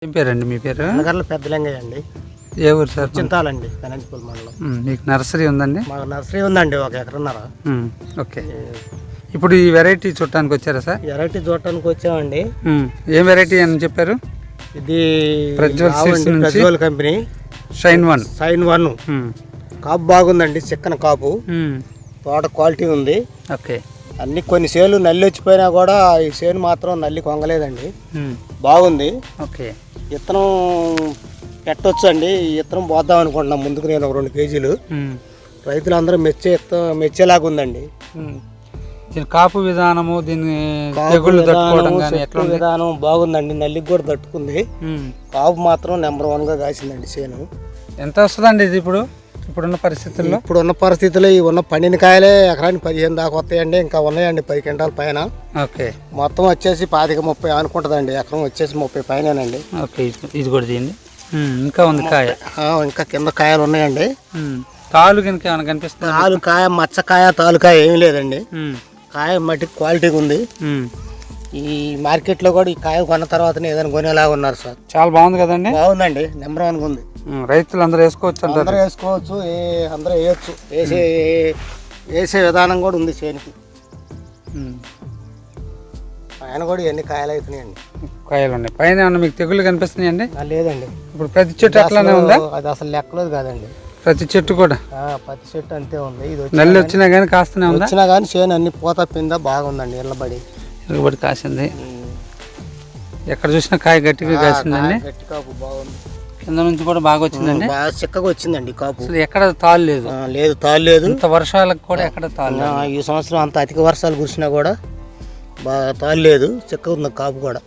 ఏం పేరండి మీ పేరు? నగర్ల పెద్దలింగయ్య అండి. ఏ ఊరు సార్? చింతాలండి, పెనంచిపల్లి మండలం. మీకు నర్సరీ ఉందండి? మాకు నర్సరీ ఉందండి, 1 ఎకరన్నర. ఓకే. ఇప్పుడు ఈ వెరైటీ చూడటానికి వచ్చారా సార్? వెరైటీ చూడటానికి వచ్చామండి. ఏం వెరైటీ అని చెప్పారు? ఇది ప్రజ్వల్ కంపెనీ షైన్ 1. కాపు బాగుందండి, చిక్కన కాపు, తోట క్వాలిటీ ఉంది. ఓకే. అన్ని కొన్ని సేలు నల్లి వచ్చిపోయినా కూడా ఈ సేను మాత్రం నల్లి కొంగలేదండి, బాగుంది. ఓకే. విత్తనం పెట్టొచ్చు అండి. ఈ విత్తనం పోద్దాం అనుకుంటున్నాం ముందుకు, నేను 2 కేజీలు. రైతులందరూ మెచ్చేలాగా ఉందండి. దీని కాపు విధానము, దీన్ని తెగుళ్ళు తట్టుకోవడం విధానం బాగుందండి, నల్లికి కూడా తట్టుకుంది. కాపు మాత్రం నెంబర్ 1గా కాసిందండి చేను. ఎంత వస్తుందండి ఇది ఇప్పుడున్న పరిస్థితుల్లో? ఇప్పుడున్న పరిస్థితుల్లో ఈ ఉన్న పండిన కాయలే ఎకరానికి 15 దాకా వస్తాయండి. ఇంకా ఉన్నాయండి 10 క్వింటాల పైన. ఓకే. మొత్తం వచ్చేసి 25-30 అనుకుంటుందండి. ఎకరం వచ్చేసి 30 పైనండి. ఓకే. ఇది కూడా తీయండి. ఇంకా ఉంది కాయ? ఇంకా కింద కాయలు ఉన్నాయండి. తాలు కనుక ఏమైనా కనిపిస్తుంది? తాలుకాయ, మచ్చకాయ, తాలుకాయ ఏమీ లేదండి. కాయ మట్టికి క్వాలిటీగా ఉంది. ఈ మార్కెట్లో కూడా ఈ కాయ కొన్న తర్వాత ఏదైనా కొనేలాగా ఉన్నారు సార్. చాలా బాగుంది కదండి? బాగుందండి, నెంబర్ 1గా ఉంది. రైతులు అందరూ వేసుకోవచ్చు? అందరూ వేసుకోవచ్చు, అందరూ వేయచ్చు. వేసే విధానం కూడా ఉంది చేనికి. పైన కూడా ఎన్ని కాయలు అవుతున్నాయండి. కాయలు ఉన్నాయి. పైన ఏమన్నా మీకు తెగుళ్ళు కనిపిస్తున్నాయండి? లేదండి. ఇప్పుడు ప్రతి చెట్టు అట్లానే ఉందా? అది అసలు లెక్కలేదు కాదండి. ప్రతి చెట్టు కూడా? ప్రతి చెట్టు అంతే ఉంది. ఇది నల్లి వచ్చినా కానీ కాస్తూనే ఉందా? వచ్చినా కానీ చేను అన్ని పూత పింద బాగుందండి. ఎల్లబడి కాసింది. ఎక్కడ చూసినా కాయ గట్టిగా కాసిందండి. గట్టి కాపు బాగుంది. కింద నుంచి కూడా బాగా వచ్చిందండి. బాగా చిక్కగా వచ్చిందండి కాపు. అసలు ఎక్కడ తాళ్ళు లేదు? తాళ్ళు లేదు. ఇంత వర్షాలకు కూడా ఎక్కడ తాళ్ళు లేదు. ఈ సంవత్సరం అంత అధిక వర్షాలు కురిసినా కూడా బాగా తాళ్ళు లేదు, చిక్కగా ఉంది కాపు కూడా.